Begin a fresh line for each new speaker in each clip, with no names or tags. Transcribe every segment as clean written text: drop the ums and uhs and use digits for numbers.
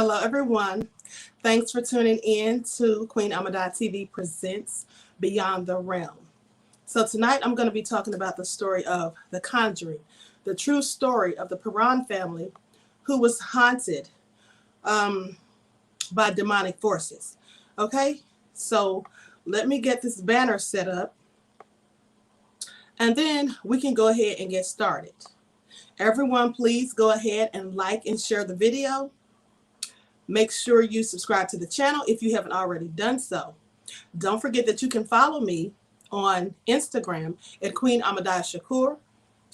Hello, everyone. Thanks for tuning in to Queen Ahmadiyyah TV Presents Beyond the Realm. So tonight I'm going to be talking about the story of The Conjuring, the true story of the Perron family who was haunted by demonic forces. Okay, so let me get this banner set up and then we can go ahead and get started. Everyone, please go ahead and like and share the video. Make sure you subscribe to the channel if you haven't already done so. Don't forget that you can follow me on Instagram at QueenAShakur.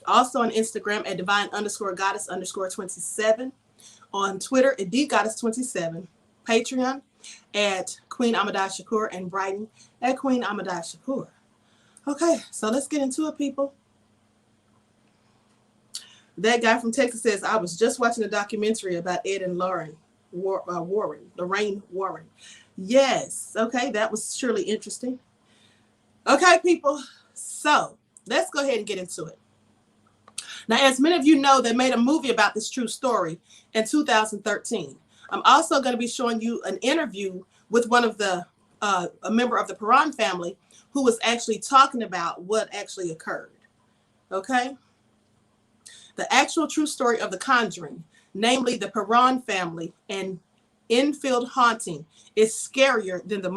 Also on Instagram at divine_goddess_27. On Twitter at dgoddess27. Patreon at QueenAhmadiyyah and Brighton at QueenAhmadiyyah. Okay, so let's get into it, people. That guy from Texas says, I was just watching a documentary about Ed and Lorraine Warren. Yes, okay, that was surely interesting. Okay, people, so let's go ahead and get into it. Now, as many of you know, they made a movie about this true story in 2013. I'm also going to be showing you an interview with one of the, a member of the Perron family who was actually talking about what actually occurred. Okay? The actual true story of The Conjuring, namely the Perron family and Enfield haunting, is scarier than the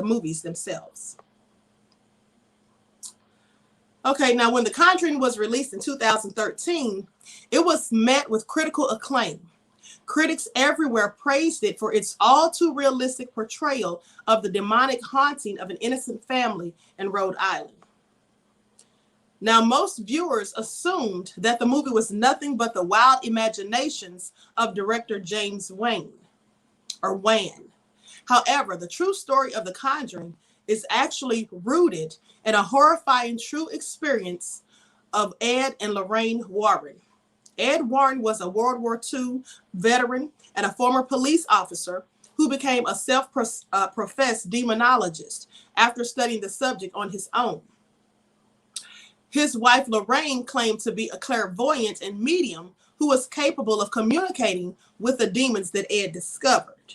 movies themselves. Okay, now when The Conjuring was released in 2013, it was met with critical acclaim. Critics everywhere praised it for its all too realistic portrayal of the demonic haunting of an innocent family in Rhode Island. Now, most viewers assumed that the movie was nothing but the wild imaginations of director James Wan. However, the true story of The Conjuring is actually rooted in a horrifying true experience of Ed and Lorraine Warren. Ed Warren was a World War II veteran and a former police officer who became a self-professed demonologist after studying the subject on his own. His wife, Lorraine, claimed to be a clairvoyant and medium who was capable of communicating with the demons that Ed discovered.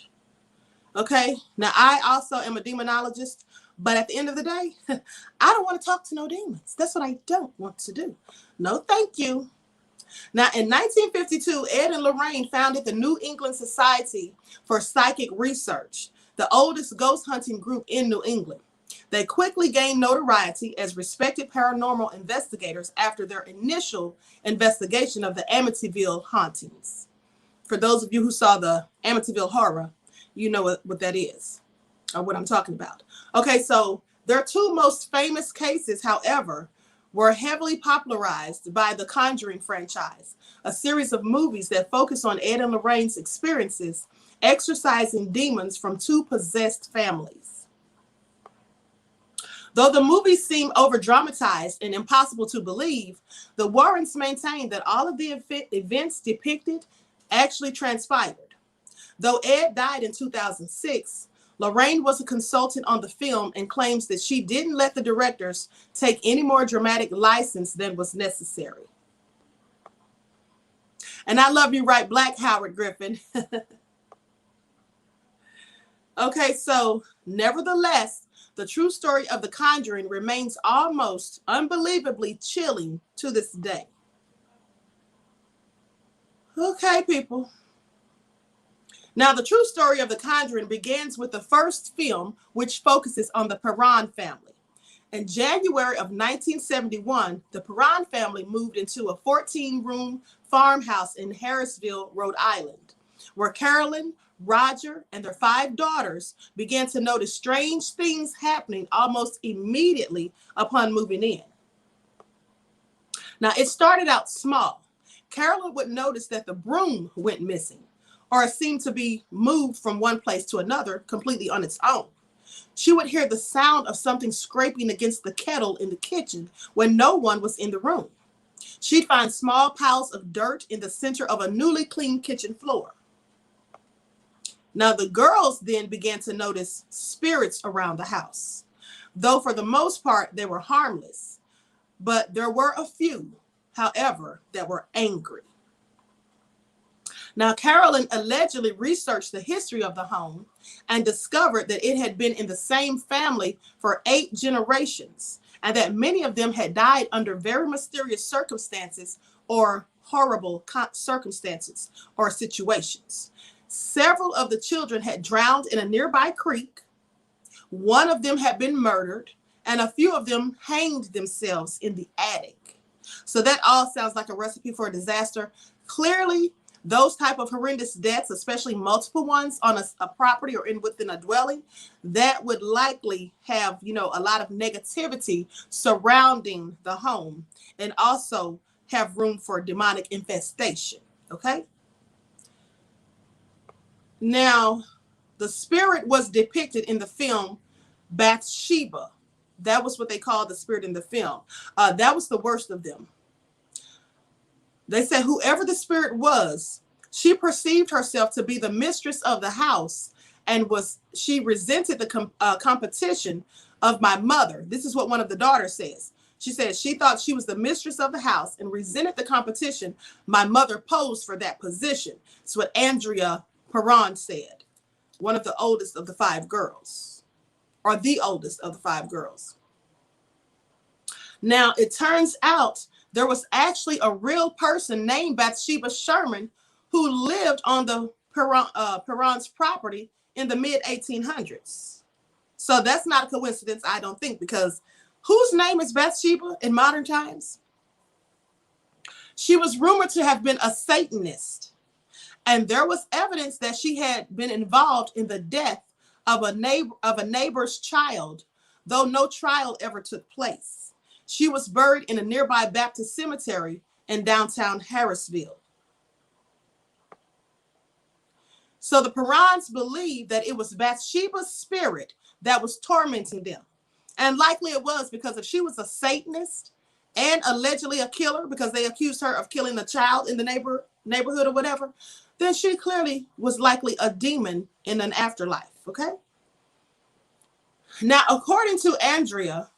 Okay, now I also am a demonologist, but at the end of the day, I don't want to talk to no demons. That's what I don't want to do. No, thank you. Now, in 1952, Ed and Lorraine founded the New England Society for Psychic Research, the oldest ghost hunting group in New England. They quickly gained notoriety as respected paranormal investigators after their initial investigation of the Ahmadiyyah hauntings. For those of you who saw the Ahmadiyyah horror, you know what that is, or what I'm talking about. Okay, so their two most famous cases, however, were heavily popularized by the Conjuring franchise, a series of movies that focus on Ed and Lorraine's experiences exorcising demons from two possessed families. Though the movies seem over-dramatized and impossible to believe, the Warrens maintain that all of the events depicted actually transpired. Though Ed died in 2006, Lorraine was a consultant on the film and claims that she didn't let the directors take any more dramatic license than was necessary. And I love you right, Black Howard Griffin. Okay, so nevertheless, the true story of The Conjuring remains almost unbelievably chilling to this day. Okay, people. Now, the true story of The Conjuring begins with the first film, which focuses on the Perron family. In January of 1971, the Perron family moved into a 14-room farmhouse in Harrisville, Rhode Island, where Carolyn, Roger, and their 5 daughters began to notice strange things happening almost immediately upon moving in. Now, it started out small. Carolyn would notice that the broom went missing, or it seemed to be moved from one place to another completely on its own. She would hear the sound of something scraping against the kettle in the kitchen when no one was in the room. She'd find small piles of dirt in the center of a newly cleaned kitchen floor. Now, the girls then began to notice spirits around the house, though for the most part they were harmless. But there were a few, however, that were angry. Now, Carolyn allegedly researched the history of the home and discovered that it had been in the same family for 8 generations and that many of them had died under very mysterious circumstances or horrible circumstances or situations. Several of the children had drowned in a nearby creek. One of them had been murdered, and a few of them hanged themselves in the attic. So that all sounds like a recipe for a disaster. Clearly, those type of horrendous deaths, especially multiple ones on a property or within a dwelling, that would likely have, a lot of negativity surrounding the home and also have room for demonic infestation. Okay. Now, the spirit was depicted in the film Bathsheba. That was what they called the spirit in the film. That was the worst of them. They said whoever the spirit was, she perceived herself to be the mistress of the house, and she resented the competition of my mother. This is what one of the daughters says. She said she thought she was the mistress of the house and resented the competition my mother posed for that position. That's what Andrea Perron said, one of the oldest of the 5 girls, or the oldest of the 5 girls. Now, it turns out there was actually a real person named Bathsheba Sherman who lived on the Perron's property in the mid-1800s. So that's not a coincidence, I don't think, because whose name is Bathsheba in modern times? She was rumored to have been a Satanist, and there was evidence that she had been involved in the death of a neighbor's child, though no trial ever took place. She was buried in a nearby Baptist cemetery in downtown Harrisville. So the Perrons believed that it was Bathsheba's spirit that was tormenting them. And likely it was, because if she was a Satanist and allegedly a killer, because they accused her of killing a child in the neighborhood or whatever, then she clearly was likely a demon in an afterlife, okay? Now, according to Andrea,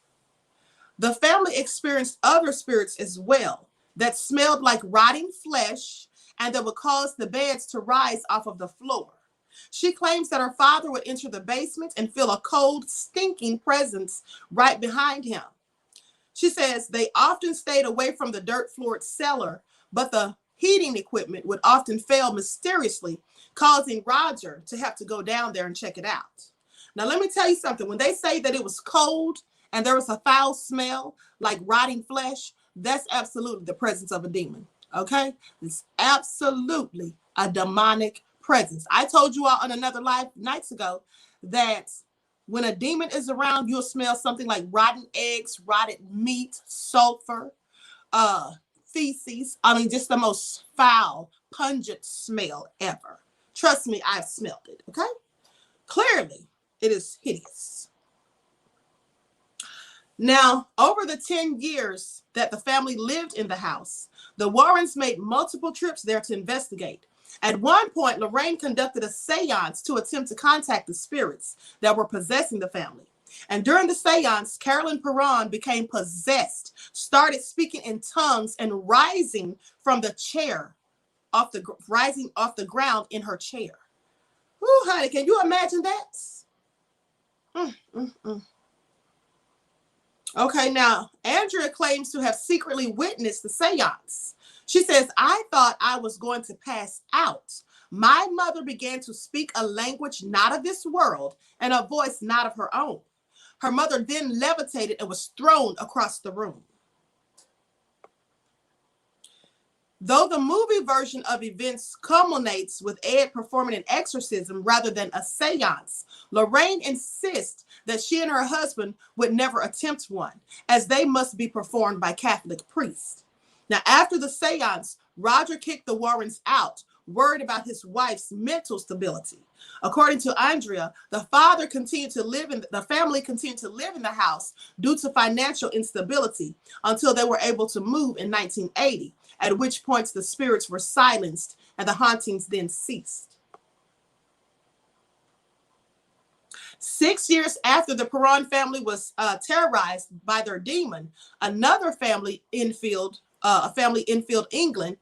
the family experienced other spirits as well that smelled like rotting flesh and that would cause the beds to rise off of the floor. She claims that her father would enter the basement and feel a cold, stinking presence right behind him. She says they often stayed away from the dirt-floored cellar, but the heating equipment would often fail mysteriously, causing Roger to have to go down there and check it out. Now, let me tell you something. When they say that it was cold and there was a foul smell like rotting flesh, that's absolutely the presence of a demon, okay? It's absolutely a demonic presence. I told you all on another live nights ago that when a demon is around, you'll smell something like rotten eggs, rotted meat, sulfur, feces. I mean, just the most foul, pungent smell ever. Trust me, I've smelled it, okay? Clearly, it is hideous. Now, over the 10 years that the family lived in the house, the Warrens made multiple trips there to investigate. At one point, Lorraine conducted a seance to attempt to contact the spirits that were possessing the family. And during the seance, Carolyn Perron became possessed, started speaking in tongues, and rising from the chair, rising off the ground in her chair. Ooh, honey, can you imagine that? Okay, now, Andrea claims to have secretly witnessed the seance. She says, I thought I was going to pass out. My mother began to speak a language not of this world and a voice not of her own. Her mother then levitated and was thrown across the room. Though the movie version of events culminates with Ed performing an exorcism rather than a seance, Lorraine insists that she and her husband would never attempt one, as they must be performed by Catholic priests. Now, after the seance, Roger kicked the Warrens out, worried about his wife's mental stability. According to Andrea, the family continued to live in the house due to financial instability until they were able to move in 1980, at which point the spirits were silenced and the hauntings then ceased. 6 years after the Perron family was terrorized by their demon, another family in Enfield, England,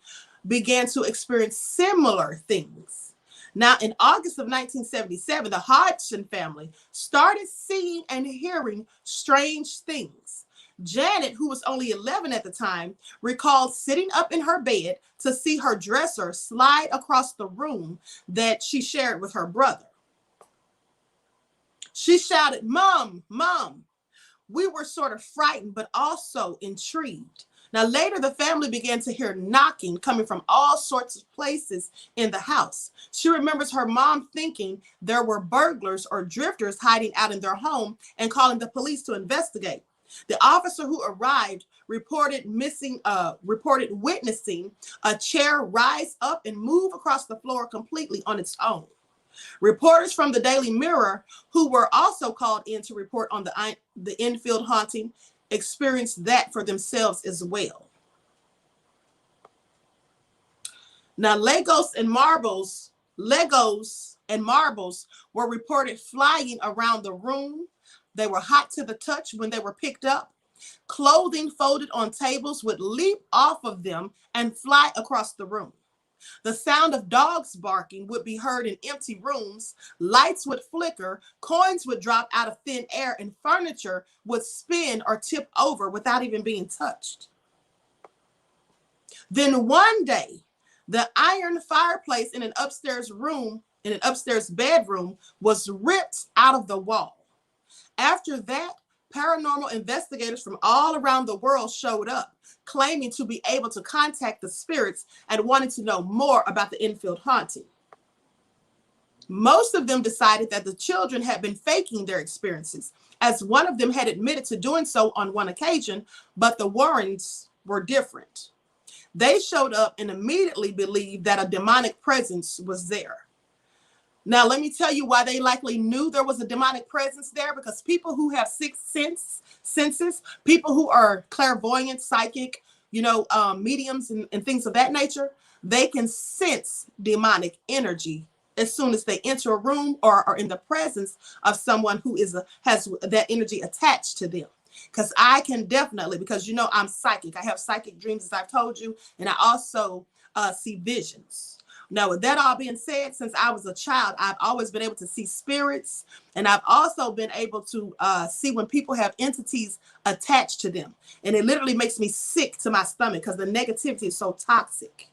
began to experience similar things. Now, in August of 1977, the Hodgson family started seeing and hearing strange things. Janet, who was only 11 at the time, recalled sitting up in her bed to see her dresser slide across the room that she shared with her brother. She shouted, "Mom, Mom." We were sort of frightened, but also intrigued. Now, later, the family began to hear knocking coming from all sorts of places in the house. She remembers her mom thinking there were burglars or drifters hiding out in their home and calling the police to investigate. The officer who arrived reported witnessing a chair rise up and move across the floor completely on its own. Reporters from the Daily Mirror, who were also called in to report on the Enfield haunting, experienced that for themselves as well. Now, Legos and marbles were reported flying around the room. They were hot to the touch when they were picked up. Clothing folded on tables would leap off of them and fly across the room. The sound of dogs barking would be heard in empty rooms. Lights would flicker, coins would drop out of thin air, and furniture would spin or tip over without even being touched. Then one day, the iron fireplace in an upstairs bedroom was ripped out of the wall. After that, paranormal investigators from all around the world showed up, claiming to be able to contact the spirits and wanting to know more about the Enfield haunting. Most of them decided that the children had been faking their experiences, as one of them had admitted to doing so on one occasion, but the Warrens were different. They showed up and immediately believed that a demonic presence was there. Now, let me tell you why they likely knew there was a demonic presence there, because people who have sixth senses, people who are clairvoyant, psychic, mediums and things of that nature, they can sense demonic energy as soon as they enter a room or are in the presence of someone who has that energy attached to them. Because I can definitely, because I'm psychic. I have psychic dreams, as I've told you, and I also see visions. Now, with that all being said, since I was a child, I've always been able to see spirits, and I've also been able to see when people have entities attached to them. And it literally makes me sick to my stomach because the negativity is so toxic.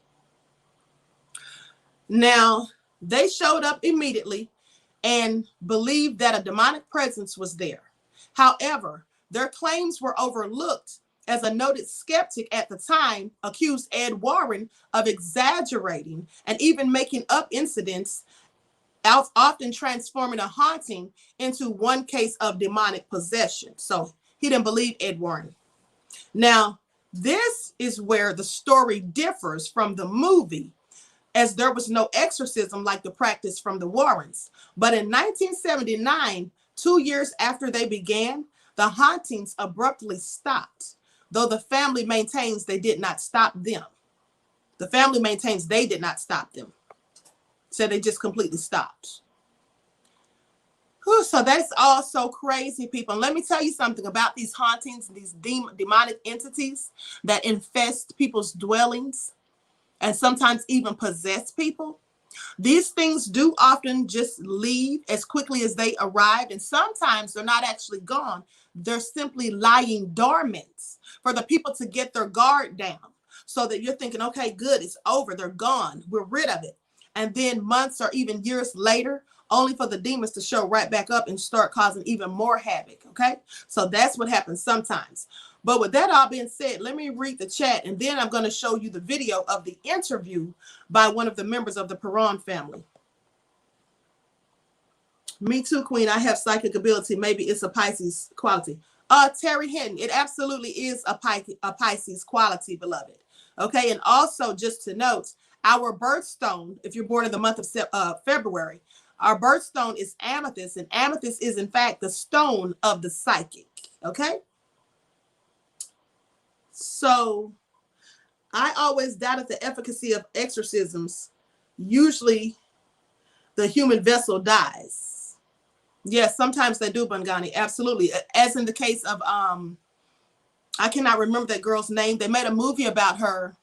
Now, they showed up immediately and believed that a demonic presence was there. However, their claims were overlooked, as a noted skeptic at the time accused Ed Warren of exaggerating and even making up incidents, often transforming a haunting into one case of demonic possession. So he didn't believe Ed Warren. Now, this is where the story differs from the movie, as there was no exorcism like the practice from the Warrens. But in 1979, 2 years after they began, the hauntings abruptly stopped. Though the family maintains they did not stop them. The family maintains they did not stop them. So they just completely stopped. Whew, so that's all so crazy, people. And let me tell you something about these hauntings, these demonic entities that infest people's dwellings and sometimes even possess people. These things do often just leave as quickly as they arrived, and sometimes they're not actually gone. They're simply lying dormant for the people to get their guard down, so that you're thinking, okay, good, it's over, they're gone, we're rid of it. And then months or even years later, only for the demons to show right back up and start causing even more havoc, okay? So that's what happens sometimes. But with that all being said, let me read the chat, and then I'm going to show you the video of the interview by one of the members of the Perron family. Me too, Queen. I have psychic ability. Maybe it's a Pisces quality. Terry Hinton, it absolutely is a Pisces quality, beloved. Okay, and also just to note, our birthstone, if you're born in the month of February, our birthstone is amethyst, and amethyst is in fact the stone of the psychic. Okay. So I always doubted the efficacy of exorcisms. Usually the human vessel dies. Yes, sometimes they do, Bangani. Absolutely. As in the case of, I cannot remember that girl's name. They made a movie about her.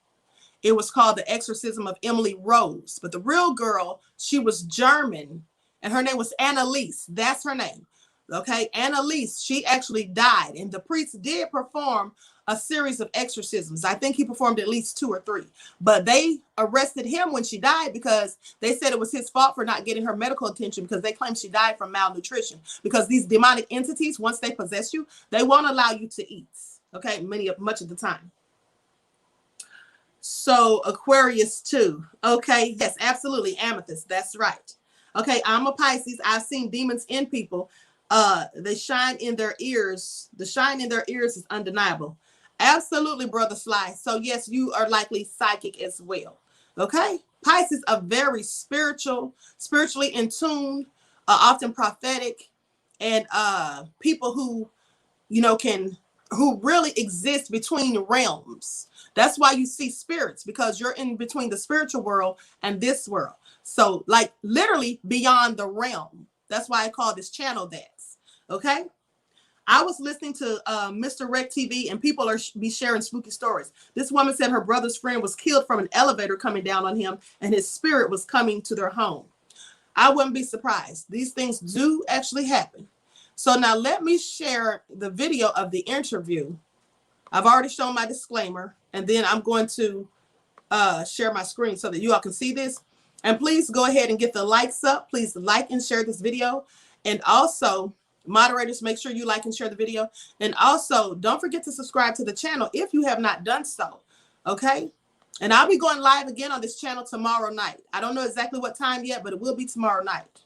It was called The Exorcism of Emily Rose. But the real girl, she was German, and her name was Annalise. That's her name. Okay, Annalise, she actually died, and the priest did perform a series of exorcisms. I think he performed at least 2 or 3, but they arrested him when she died because they said it was his fault for not getting her medical attention, because they claimed she died from malnutrition, because these demonic entities, once they possess you, they won't allow you to eat. Okay, much of the time. So Aquarius too. Okay, yes, absolutely. Amethyst, that's right. Okay, I'm a Pisces. I've seen demons in people. They shine in their ears. The shine in their ears is undeniable. Absolutely, Brother Sly. So yes, you are likely psychic as well. Okay, Pisces are very spiritually in tune, often prophetic, and people who, who really exist between realms. That's why you see spirits, because you're in between the spiritual world and this world. So like literally beyond the realm. That's why I call this channel that. Okay, I was listening to Mr. Rec TV, and people be sharing spooky stories. This woman said her brother's friend was killed from an elevator coming down on him, and his spirit was coming to their home. I wouldn't be surprised. These things do actually happen. So now let me share the video of the interview. I've already shown my disclaimer, and then I'm going to share my screen so that you all can see this. And please go ahead and get the likes up. Please like and share this video. And also, moderators, make sure you like and share the video. And also, don't forget to subscribe to the channel if you have not done so. Okay? And I'll be going live again on this channel tomorrow night. I don't know exactly what time yet, but it will be tomorrow night.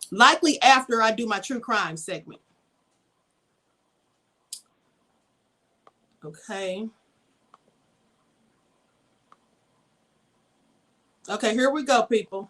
Likely after I do my true crime segment. Okay. Okay, here we go, people.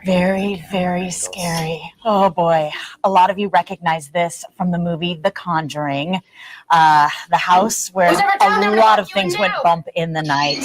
Very, very scary. Oh boy. A lot of you recognize this from the movie The Conjuring. The house where a lot of things went bump in the night.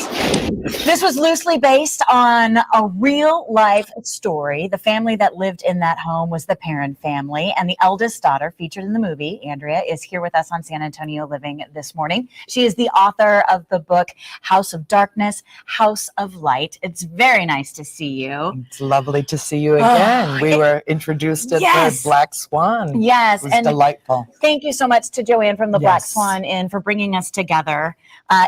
This was loosely based on a real life story. The family that lived in that home was the Perron family, and the eldest daughter featured in the movie, Andrea, is here with us on San Antonio Living this morning. She is the author of the book House of Darkness, House of Light. It's very nice to see you.
It's lovely to see you again. We were introduced at the Black Swan.
Yes.
It was delightful.
Thank you so much to Joanne from the Black Swan Inn for bringing us together.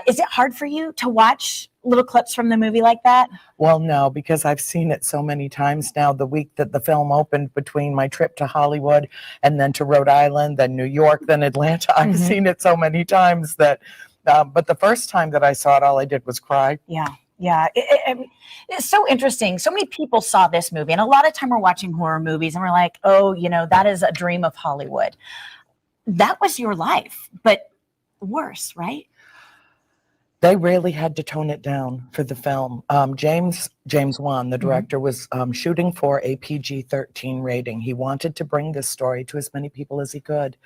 Is it hard for you to watch little clips from the movie like that?
Well, no, because I've seen it so many times now. The week that the film opened, between my trip to Hollywood and then to Rhode Island, then New York, then Atlanta, I've seen it so many times that, but the first time that I saw it, all I did was cry.
Yeah. Yeah, it's so interesting. So many people saw this movie, and a lot of time we're watching horror movies and we're like, oh, that is a dream of Hollywood. That was your life, but worse, right?
They really had to tone it down for the film. James Wan, the director, was shooting for a PG-13 rating. He wanted to bring this story to as many people as he could.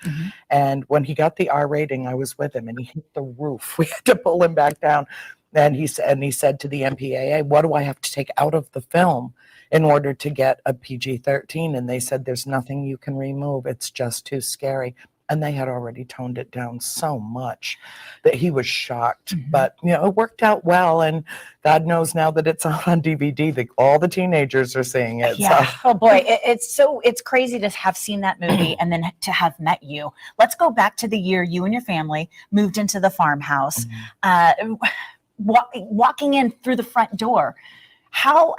And when he got the R rating, I was with him, and he hit the roof. We had to pull him back down. And he said to the MPAA, what do I have to take out of the film in order to get a PG-13? And they said, there's nothing you can remove. It's just too scary. And they had already toned it down so much that he was shocked. But, it worked out well. And God knows now that it's on DVD, that all the teenagers are seeing it.
Yeah.
So.
Oh, boy. It's crazy to have seen that movie and then to have met you. Let's go back to the year you and your family moved into the farmhouse. Walking in through the front door, how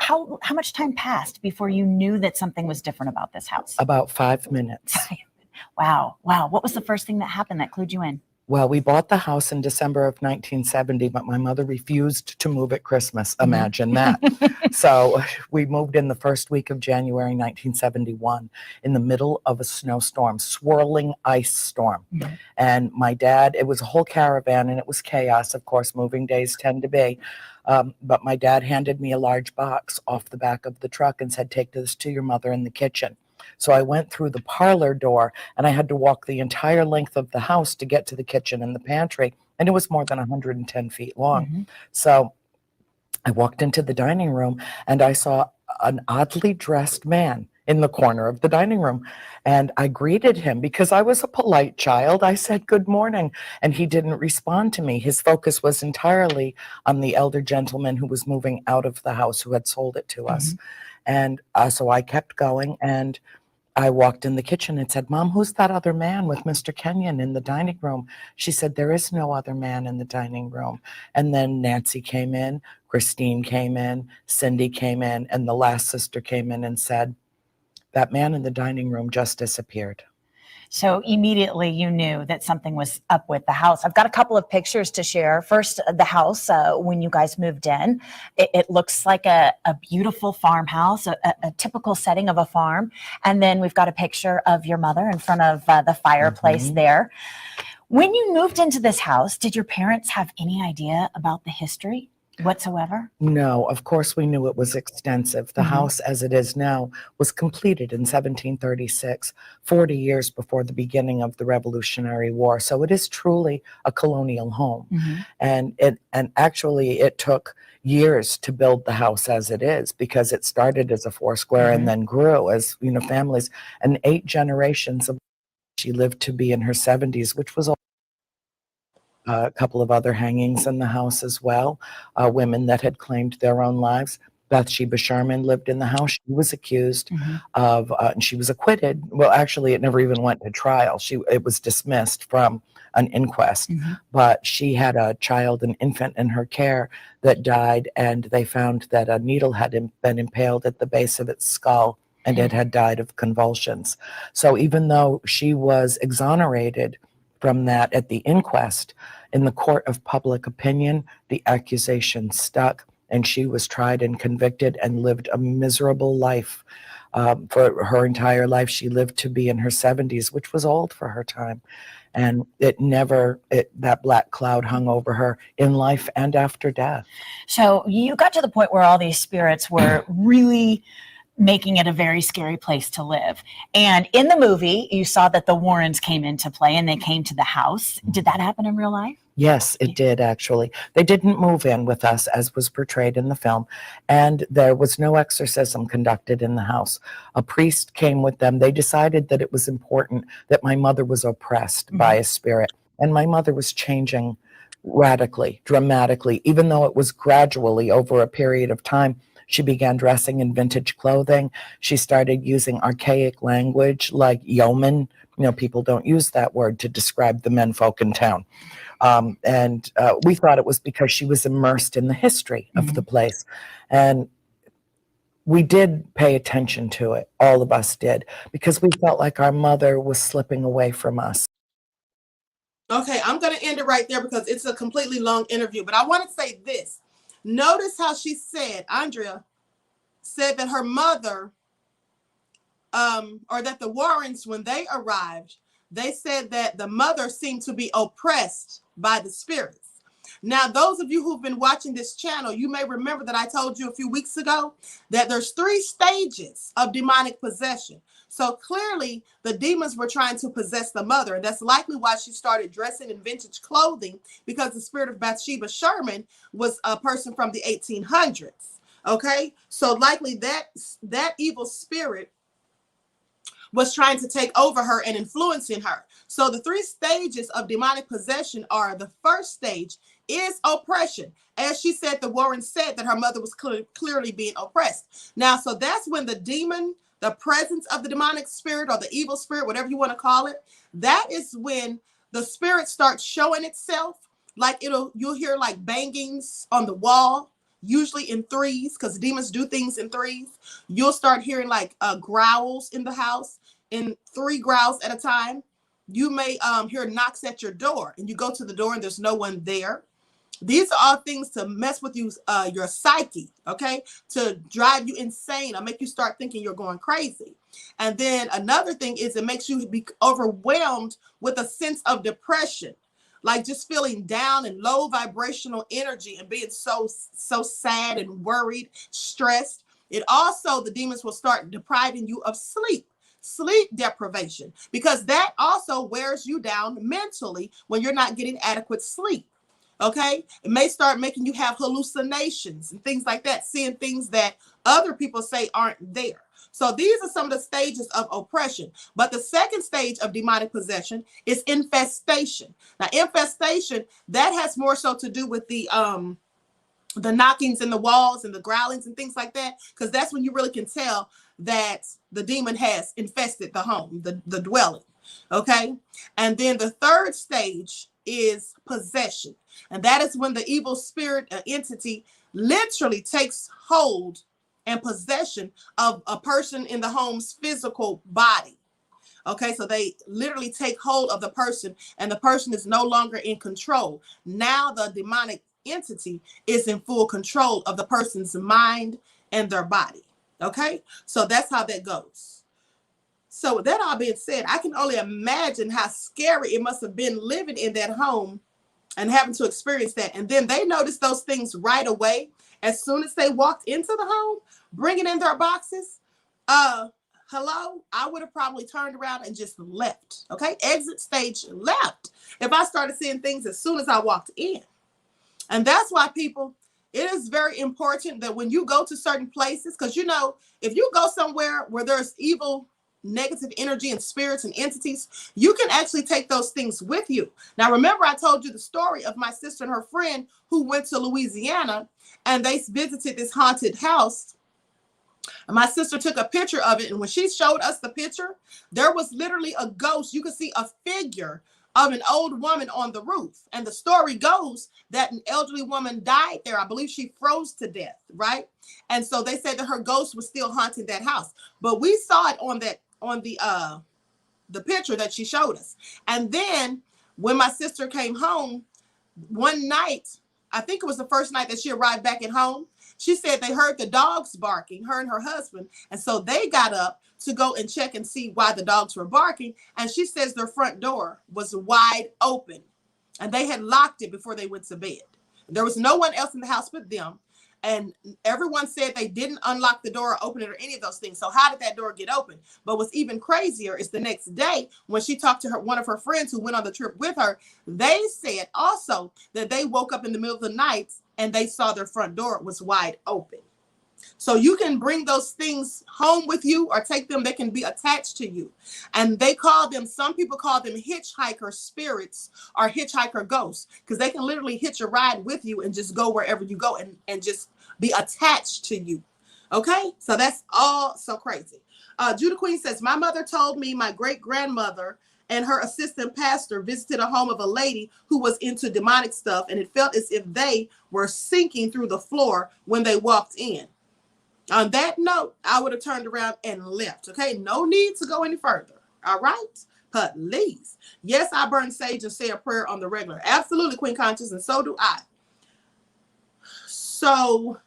much time passed before you knew that something was different about this house?
About 5 minutes.
Wow. What was the first thing that happened that clued you in?
Well, we bought the house in December of 1970, but my mother refused to move at Christmas. Imagine that. So we moved in the first week of January 1971 in the middle of a snowstorm, swirling ice storm.
Mhm.
And my dad, it was a whole caravan and it was chaos. Of course, moving days tend to be. But my dad handed me a large box off the back of the truck and said, take this to your mother in the kitchen. So I went through the parlor door and I had to walk the entire length of the house to get to the kitchen and the pantry. And it was more than 110 feet long.
Mhm.
So I walked into the dining room and I saw an oddly dressed man in the corner of the dining room. And I greeted him because I was a polite child. I said, good morning. And he didn't respond to me. His focus was entirely on the elder gentleman who was moving out of the house, who had sold it to us. And so I kept going and I walked in the kitchen and said, Mom, who's that other man with Mr. Kenyon in the dining room? She said, there is no other man in the dining room. And then Nancy came in, Christine came in, Cindy came in, and the last sister came in and said, that man in the dining room just disappeared.
So immediately you knew that something was up with the house. I've got a couple of pictures to share. First, the house when you guys moved in. It looks like a beautiful farmhouse, a typical setting of a farm. And then we've got a picture of your mother in front of the fireplace there. When you moved into this house, did your parents have any idea about the history whatsoever?
No, of course we knew it was extensive. The house as it is now was completed in 1736, 40 years before the beginning of the Revolutionary War. So it is truly a colonial home. And actually it took years to build the house as it is because it started as a four square and then grew as, you know, families, and 8 generations of she lived to be in her 70s, which was a couple of other hangings in the house as well, women that had claimed their own lives. Bathsheba Sherman lived in the house. She was accused of, and she was acquitted. Well, actually, it never even went to trial. It was dismissed from an inquest, but she had a child, an infant in her care that died, and they found that a needle had been impaled at the base of its skull, and it had died of convulsions. So even though she was exonerated from that at the inquest, in the court of public opinion, the accusation stuck, and she was tried and convicted and lived a miserable life. For her entire life, she lived to be in her 70s, which was old for her time. And that black cloud hung over her in life and after death.
So you got to the point where all these spirits were really making it a very scary place to live. And in the movie, you saw that the Warrens came into play and they came to the house. Did that happen in real life?
Yes, it did, actually. They didn't move in with us, as was portrayed in the film, and there was no exorcism conducted in the house. A priest came with them. They decided that it was important that my mother was oppressed by a spirit, and my mother was changing radically, dramatically, even though it was gradually over a period of time. She began dressing in vintage clothing. She started using archaic language like yeoman. You know, people don't use that word to describe the menfolk in town. And we thought it was because she was immersed in the history of the place. And we did pay attention to it. All of us did, because we felt like our mother was slipping away from us.
Okay, I'm going to end it right there because it's a completely long interview. But I want to say this. Notice how she said, Andrea said that her mother, or that the Warrens, when they arrived, they said that the mother seemed to be oppressed by the spirits. Now, those of you who've been watching this channel, you may remember that I told you a few weeks ago that there's 3 stages of demonic possession. So clearly the demons were trying to possess the mother. And that's likely why she started dressing in vintage clothing, because the spirit of Bathsheba Sherman was a person from the 1800s. Okay, so likely that evil spirit was trying to take over her and influencing her. So the 3 stages of demonic possession are: the first stage is oppression. As she said, the Warren said that her mother was clearly being oppressed. Now, so that's when the demon, the presence of the demonic spirit or the evil spirit, whatever you want to call it, that is when the spirit starts showing itself. Like you'll hear like bangings on the wall, usually in 3s, because demons do things in 3s. You'll start hearing like growls in the house, in 3 growls at a time. You may hear knocks at your door, and you go to the door and there's no one there. These are all things to mess with you, your psyche, okay? To drive you insane or make you start thinking you're going crazy. And then another thing is it makes you be overwhelmed with a sense of depression, like just feeling down and low vibrational energy and being so sad and worried, stressed. It also, the demons will start depriving you of sleep deprivation, because that also wears you down mentally when you're not getting adequate sleep. Okay, it may start making you have hallucinations and things like that, seeing things that other people say aren't there. So these are some of the stages of oppression. But the second stage of demonic possession is infestation. Now, infestation, that has more so to do with the knockings in the walls and the growlings and things like that, because that's when you really can tell that the demon has infested the home, the dwelling. Okay, and then the third stage is possession, and that is when the evil spirit entity literally takes hold and possession of a person in the home's physical body. Okay, so they literally take hold of the person, and the person is no longer in control. Now the demonic entity is in full control of the person's mind and their body. Okay, so that's how that goes. So with that all being said, I can only imagine how scary it must have been living in that home and having to experience that. And then they noticed those things right away. As soon as they walked into the home, bringing in their boxes, hello, I would have probably turned around and just left. Okay, exit stage left if I started seeing things as soon as I walked in. And that's why people, it is very important that when you go to certain places, because you know, if you go somewhere where there's evil, negative energy and spirits and entities, you can actually take those things with you. Now, remember, I told you the story of my sister and her friend who went to Louisiana and they visited this haunted house. And my sister took a picture of it. And when she showed us the picture, there was literally a ghost. You could see a figure of an old woman on the roof. And the story goes that an elderly woman died there. I believe she froze to death, right? And so they said that her ghost was still haunting that house. But we saw it on the picture that she showed us. And then when my sister came home one night, I think it was the first night that she arrived back at home, she said they heard the dogs barking, her and her husband. And so they got up to go and check and see why the dogs were barking. And she says their front door was wide open and they had locked it before they went to bed. There was no one else in the house but them. And everyone said they didn't unlock the door or open it or any of those things. So how did that door get open? But what's even crazier is the next day when she talked to one of her friends who went on the trip with her, they said also that they woke up in the middle of the night and they saw their front door was wide open. So you can bring those things home with you or take them. They can be attached to you. And they call them, some people call them hitchhiker spirits or hitchhiker ghosts, because they can literally hitch a ride with you and just go wherever you go and just be attached to you. Okay, so that's all so crazy. Judah Queen says, my mother told me my great-grandmother and her assistant pastor visited a home of a lady who was into demonic stuff, and it felt as if they were sinking through the floor when they walked in. On that note, I would have turned around and left. Okay, no need to go any further. All right, please. Yes, I burn sage and say a prayer on the regular. Absolutely, Queen Conscious, and so do I. So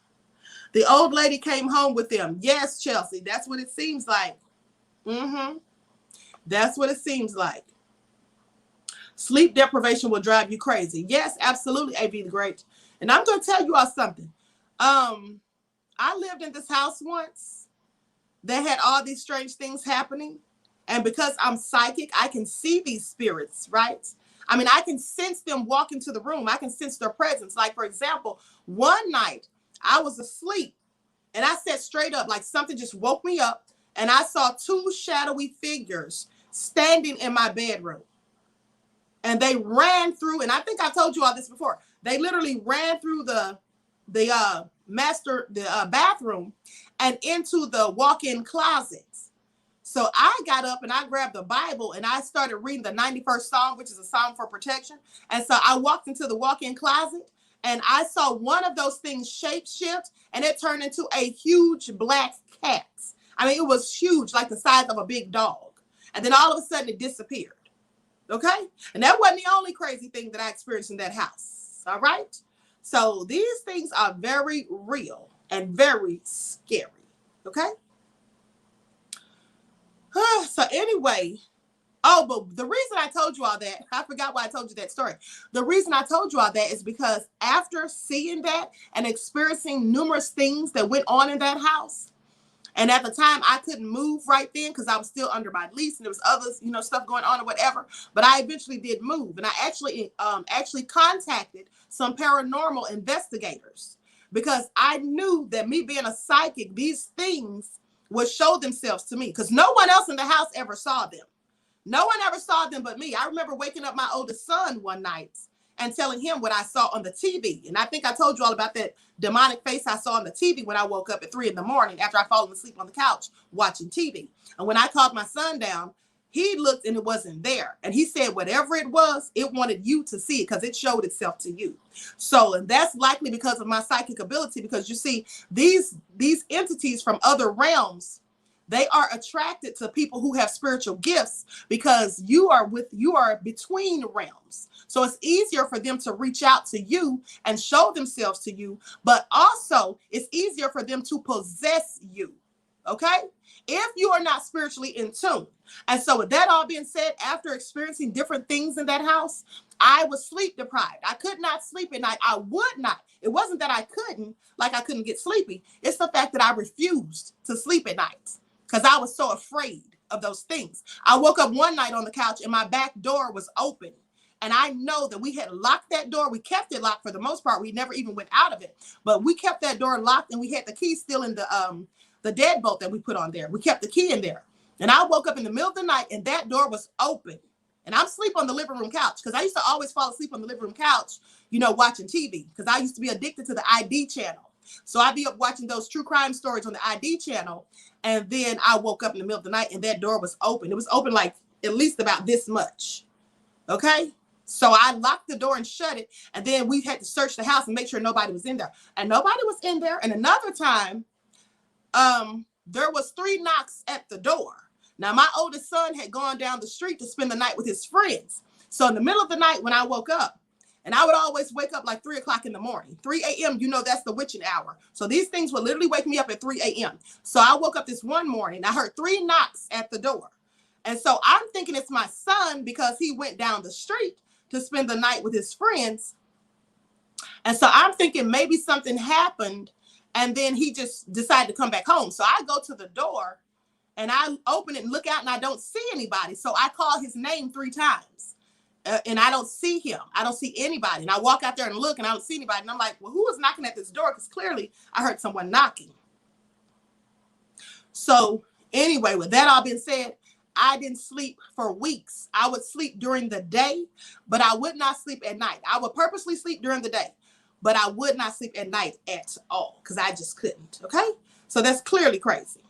the old lady came home with them. Yes, Chelsea, that's what it seems like. That's what it seems like. Sleep deprivation will drive you crazy. Yes, absolutely, AV the Great. And I'm going to tell you all something. I lived in this house once that had all these strange things happening. And because I'm psychic, I can see these spirits, right? I mean, I can sense them walk into the room. I can sense their presence. Like, for example, one night I was asleep and I sat straight up, like something just woke me up, and I saw two shadowy figures standing in my bedroom. And they ran through, and I think I told you all this before. They literally ran through the bathroom and into the walk-in closets. So I got up and I grabbed the Bible and I started reading the 91st Psalm, which is a psalm for protection. And so I walked into the walk-in closet and I saw one of those things shape shift, and it turned into a huge black cat. I mean, it was huge, like the size of a big dog. And then all of a sudden it disappeared. Okay? And that wasn't the only crazy thing that I experienced in that house. All right? So these things are very real and very scary. Okay. So anyway, oh, but the reason I told you all that, I forgot why I told you that story. The reason I told you all that is because after seeing that and experiencing numerous things that went on in that house, and at the time I couldn't move right then because I was still under my lease and there was others, stuff going on or whatever. But I eventually did move, and I actually contacted some paranormal investigators because I knew that me being a psychic, these things would show themselves to me because no one else in the house ever saw them. No one ever saw them but me. I remember waking up my oldest son one night and telling him what I saw on the TV. And I think I told you all about that demonic face I saw on the TV when I woke up at 3 a.m. after I fallen asleep on the couch watching TV. And when I called my son down, he looked and it wasn't there. And he said, whatever it was, it wanted you to see it because it showed itself to you. So, and that's likely because of my psychic ability, because you see, these entities from other realms, they are attracted to people who have spiritual gifts because you are between realms. So it's easier for them to reach out to you and show themselves to you, but also it's easier for them to possess you. Okay? If you are not spiritually in tune. And so with that all being said, after experiencing different things in that house, I was sleep deprived. I could not sleep at night. I would not. It wasn't that I couldn't get sleepy. It's the fact that I refused to sleep at night because I was so afraid of those things. I woke up one night on the couch and my back door was open. And I know that we had locked that door. We kept it locked for the most part. We never even went out of it. But we kept that door locked and we had the key still in the deadbolt that we put on there. We kept the key in there. And I woke up in the middle of the night and that door was open. And I'm asleep on the living room couch because I used to always fall asleep on the living room couch, watching TV because I used to be addicted to the ID channel. So I'd be up watching those true crime stories on the ID channel. And then I woke up in the middle of the night and that door was open. It was open like at least about this much. Okay. So I locked the door and shut it. And then we had to search the house and make sure nobody was in there. And nobody was in there. And another time, there was 3 knocks at the door. Now, my oldest son had gone down the street to spend the night with his friends. So in the middle of the night when I woke up, and I would always wake up like 3 o'clock in the morning, 3 a.m., that's the witching hour. So these things would literally wake me up at 3 a.m. So I woke up this one morning, I heard 3 knocks at the door. And so I'm thinking it's my son because he went down the street to spend the night with his friends. And so I'm thinking maybe something happened and then he just decided to come back home. So I go to the door and I open it and look out and I don't see anybody. So I call his name 3 times and I don't see him. I don't see anybody. And I walk out there and look and I don't see anybody. And I'm like, well, who was knocking at this door? Because clearly I heard someone knocking. So anyway, with that all being said, I didn't sleep for weeks. I would sleep during the day, but I would not sleep at night. I would purposely sleep during the day, but I would not sleep at night at all because I just couldn't. Okay. So that's clearly crazy.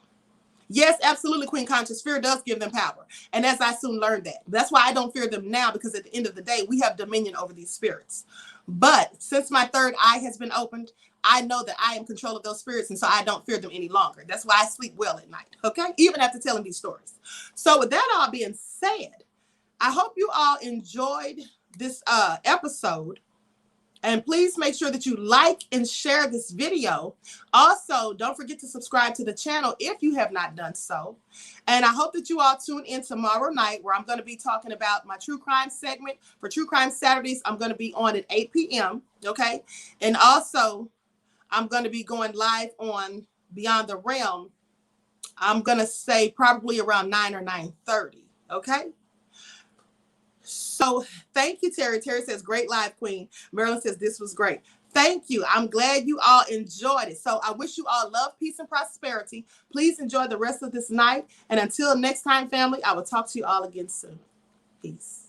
Yes, absolutely, Queen Conscious. Fear does give them power. And as I soon learned that. That's why I don't fear them now, because at the end of the day, we have dominion over these spirits. But since my third eye has been opened, I know that I am in control of those spirits, and so I don't fear them any longer. That's why I sleep well at night, okay? Even after telling these stories. So with that all being said, I hope you all enjoyed this episode. And please make sure that you like and share this video. Also, don't forget to subscribe to the channel if you have not done so. And I hope that you all tune in tomorrow night, where I'm going to be talking about my true crime segment. For True Crime Saturdays, I'm going to be on at 8 p.m. Okay. And also, I'm going to be going live on Beyond the Realm. I'm going to say probably around 9 or 9:30. Okay. So thank you, Terry. Terry says, great live, Queen. Marilyn says, this was great. Thank you. I'm glad you all enjoyed it. So I wish you all love, peace, and prosperity. Please enjoy the rest of this night. And until next time, family, I will talk to you all again soon. Peace.